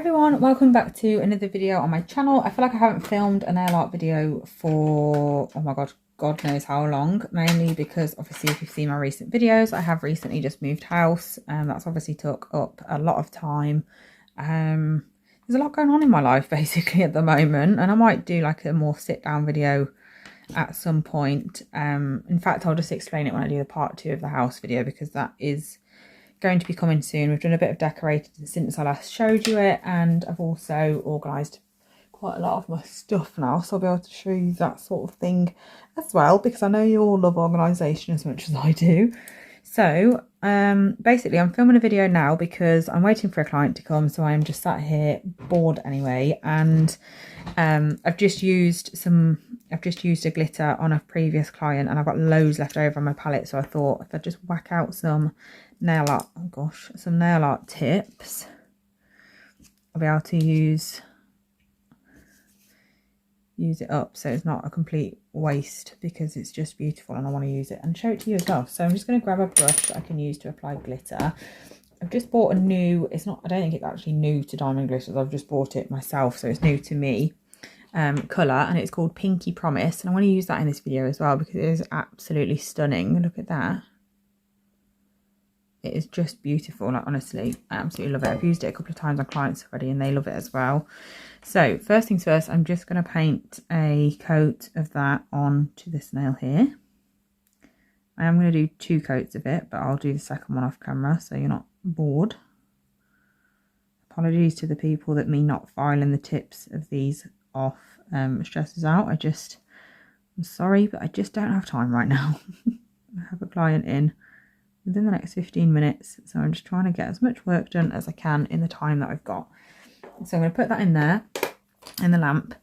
everyone, welcome back to another video on my channel. I feel like I haven't filmed a nail art video for, oh my god, God knows how long, mainly because obviously if you've seen my recent videos, I have recently just moved house and that's obviously took up a lot of time. There's a lot going on in my life basically at the moment, and I might do like a more sit down video at some point. In fact, I'll just explain it when I do the part 2 of the house video, because that is going to be coming soon. We've done a bit of decorating since I last showed you it, and I've also organised quite a lot of my stuff now, so I'll be able to show you that sort of thing as well, because I know you all love organisation as much as I do. So basically I'm filming a video now because I'm waiting for a client to come, so I'm just sat here bored anyway, and I've just used a glitter on a previous client and I've got loads left over on my palette, so I thought if I just whack out some nail art tips, I'll be able to use it up so it's not a complete waste, because it's just beautiful and I want to use it and show it to you as well. So I'm just going to grab a brush that I can use to apply glitter. I've just bought a new, I don't think it's actually new to Diamond Glitters, I've just bought it myself, so it's new to me, colour, and it's called Pinky Promise, and I want to use that in this video as well because it is absolutely stunning. Look at that. It is just beautiful, like honestly, I absolutely love it. I've used it a couple of times on clients already and they love it as well. So first things first, I'm just going to paint a coat of that onto this nail here. I am going to do 2 coats of it, but I'll do the second one off camera so you're not bored. Apologies to the people that me not filing the tips of these off stresses out. I'm sorry, but I just don't have time right now. I have a client in within the next 15 minutes, so I'm just trying to get as much work done as I can in the time that I've got. So I'm going to put that in there in the lamp,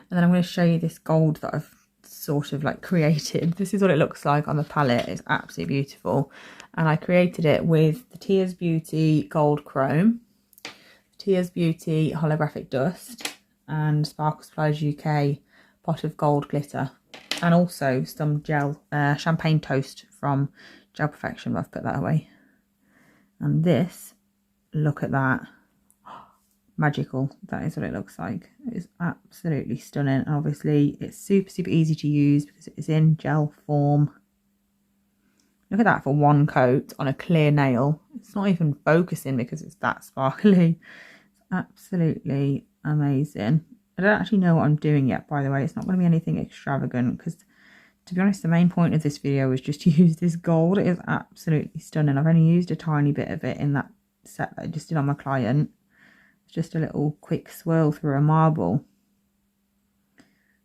and then I'm going to show you this gold that I've sort of like created. This is what it looks like on the palette. It's absolutely beautiful, and I created it with the Tears Beauty Gold Chrome, Tears Beauty Holographic Dust, and Sparkle Supplies UK Pot of Gold Glitter, and also some gel champagne toast from Gel Perfection, but I've put that away. And this, look at that, magical. That is what it looks like. It is absolutely stunning, and obviously it's super easy to use because it is in gel form. Look at that for one coat on a clear nail. It's not even focusing because it's that sparkly. It's absolutely amazing. I don't actually know what I'm doing yet, by the way. It's not going to be anything extravagant because, to be honest, the main point of this video was just to use this gold. It is absolutely stunning. I've only used a tiny bit of it in that set that I just did on my client. It's just a little quick swirl through a marble.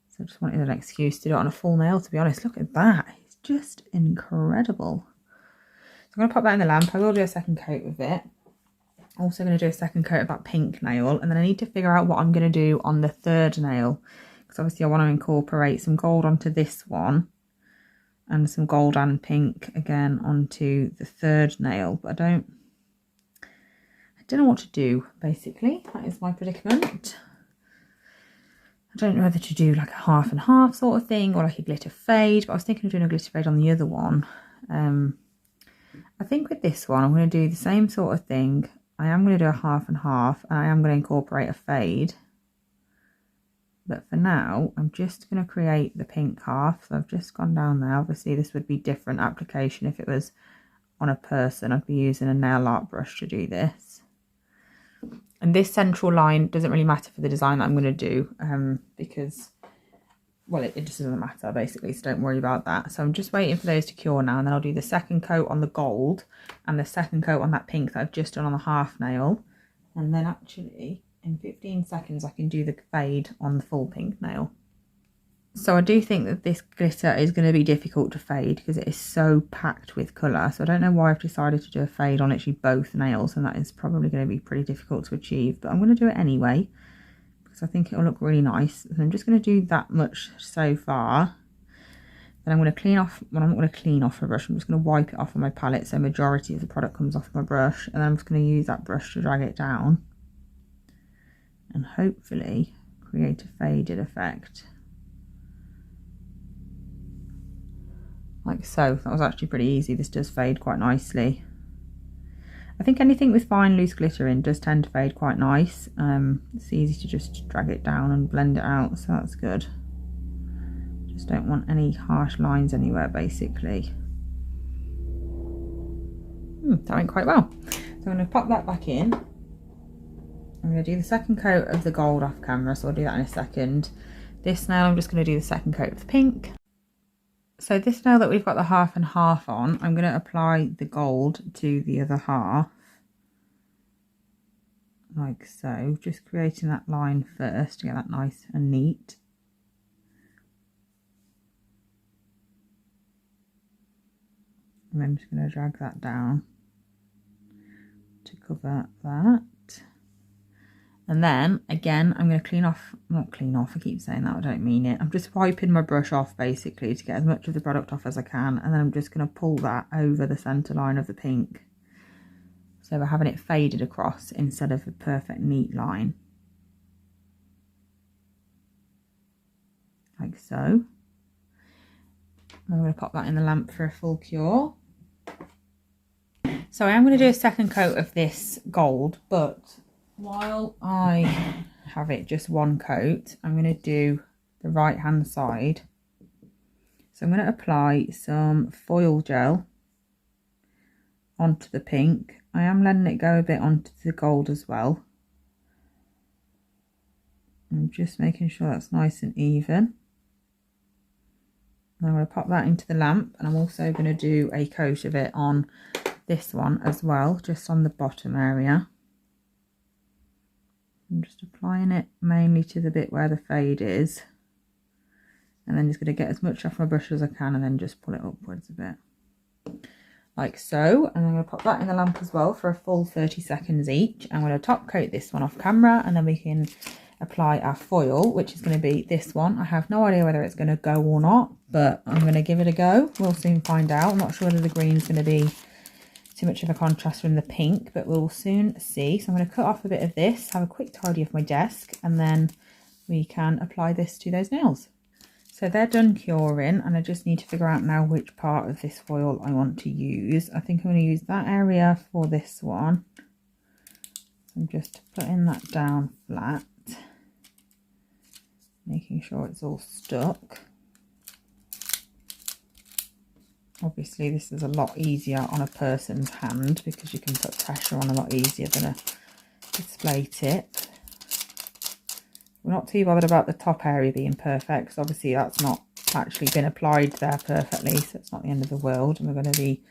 So I just wanted an excuse to do it on a full nail, to be honest. Look at that. It's just incredible. So I'm going to pop that in the lamp. I will do a second coat of it. Also going to do a second coat of that pink nail. And then I need to figure out what I'm going to do on the third nail, because obviously I want to incorporate some gold onto this one and some gold and pink again onto the third nail, but I don't know what to do, basically. That is my predicament. I don't know whether to do like a half and half sort of thing or like a glitter fade, but I was thinking of doing a glitter fade on the other one. I think with this one I'm going to do the same sort of thing. I am going to do a half and half, and I am going to incorporate a fade. But for now, I'm just going to create the pink half. So I've just gone down there. Obviously, this would be different application if it was on a person. I'd be using a nail art brush to do this. And this central line doesn't really matter for the design that I'm going to do, because, well, it just doesn't matter, basically. So don't worry about that. So I'm just waiting for those to cure now. And then I'll do the second coat on the gold and the second coat on that pink that I've just done on the half nail. And then actually, in 15 seconds I can do the fade on the full pink nail. So I do think that this glitter is going to be difficult to fade because it is so packed with colour. So I don't know why I've decided to do a fade on literally both nails, and that is probably going to be pretty difficult to achieve, but I'm going to do it anyway because I think it will look really nice. So I'm just going to do that much so far. Then I'm going to clean off, well, I'm not going to clean off my brush, I'm just going to wipe it off on my palette so majority of the product comes off my brush, and then I'm just going to use that brush to drag it down and hopefully create a faded effect. Like so. That was actually pretty easy. This does fade quite nicely. I think anything with fine loose glitter in does tend to fade quite nice. It's easy to just drag it down and blend it out, so that's good. Just don't want any harsh lines anywhere, basically. That went quite well. So I'm going to pop that back in. I'm going to do the second coat of the gold off camera, so I'll do that in a second. This nail, I'm just going to do the second coat of the pink. So this nail that we've got the half and half on, I'm going to apply the gold to the other half. Like so, just creating that line first to get that nice and neat. And I'm just going to drag that down to cover that. And then again, I'm going to not clean off, I keep saying that, I don't mean it. I'm just wiping my brush off basically to get as much of the product off as I can. And then I'm just going to pull that over the centre line of the pink. So we're having it faded across instead of a perfect neat line. Like so. I'm going to pop that in the lamp for a full cure. So I am going to do a second coat of this gold, but while I have it just one coat, I'm going to do the right hand side. So I'm going to apply some foil gel onto the pink. I am letting it go a bit onto the gold as well. I'm just making sure that's nice and even. I'm going to pop that into the lamp, and I'm also going to do a coat of it on this one as well, just on the bottom area. I'm just applying it mainly to the bit where the fade is, and then just going to get as much off my brush as I can and then just pull it upwards a bit. Like so. And I'm going to pop that in the lamp as well for a full 30 seconds each. I'm going to top coat this one off camera, and then we can apply our foil, which is going to be this one. I have no idea whether it's going to go or not, but I'm going to give it a go. We'll soon find out. I'm not sure whether the green's going to be too much of a contrast from the pink, but we'll soon see. So I'm going to cut off a bit of this, have a quick tidy of my desk, and then we can apply this to those nails. So they're done curing, and I just need to figure out now which part of this foil I want to use. I think I'm going to use that area for this one. So I'm just putting that down flat, making sure it's all stuck. Obviously this is a lot easier on a person's hand because you can put pressure on a lot easier than a display tip. We're not too bothered about the top area being perfect, because obviously that's not actually been applied there perfectly, so it's not the end of the world, and we're going to be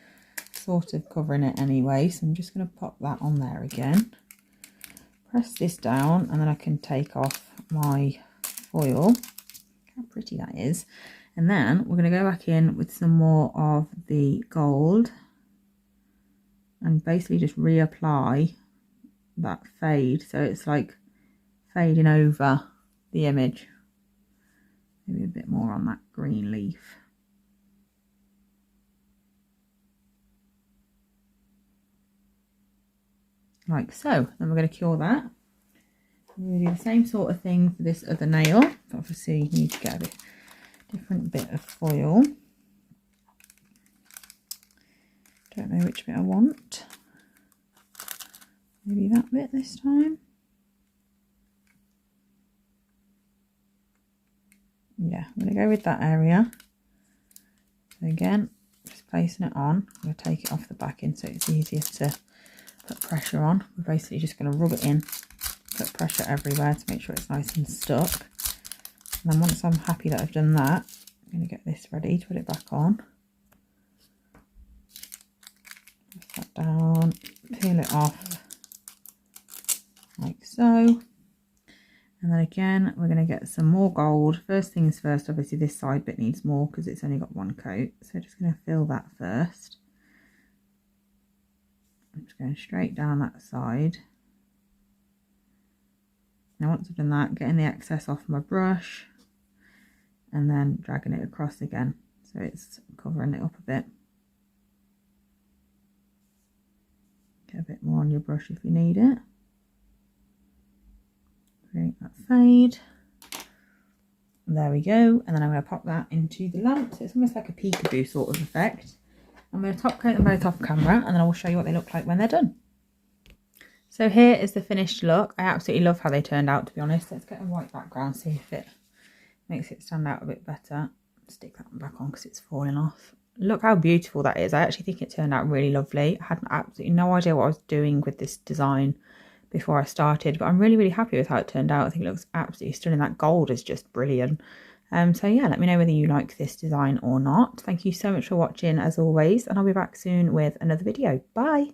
sort of covering it anyway. So I'm just going to pop that on there again, press this down, and then I can take off my foil. How pretty that is. And then we're going to go back in with some more of the gold and basically just reapply that fade, so it's like fading over the image. Maybe a bit more on that green leaf. Like so. Then we're going to cure that. We're going to do the same sort of thing for this other nail. Obviously you need to get a bit different bit of foil. Don't know which bit I want. Maybe that bit this time. Yeah, I'm going to go with that area. So again, just placing it on. I'm going to take it off the backing so it's easier to put pressure on. We're basically just going to rub it in, put pressure everywhere to make sure it's nice and stuck. And then once I'm happy that I've done that, I'm going to get this ready to put it back on. Press that down, peel it off, like so. And then again, we're going to get some more gold. First things first, obviously this side bit needs more because it's only got one coat. So just going to fill that first. I'm just going straight down that side. Now once I've done that, getting the excess off my brush and then dragging it across again, so it's covering it up a bit. Get a bit more on your brush if you need it. Create that fade. And there we go. And then I'm going to pop that into the lamp, so it's almost like a peekaboo sort of effect. I'm going to top coat them both off camera, and then I will show you what they look like when they're done. So here is the finished look. I absolutely love how they turned out, to be honest. Let's get a white background, see if it makes it stand out a bit better. Stick that one back on because it's falling off. Look how beautiful that is. I actually think it turned out really lovely. I had absolutely no idea what I was doing with this design before I started, but I'm really, really happy with how it turned out. I think it looks absolutely stunning. That gold is just brilliant. So yeah, let me know whether you like this design or not. Thank you so much for watching as always, and I'll be back soon with another video. Bye.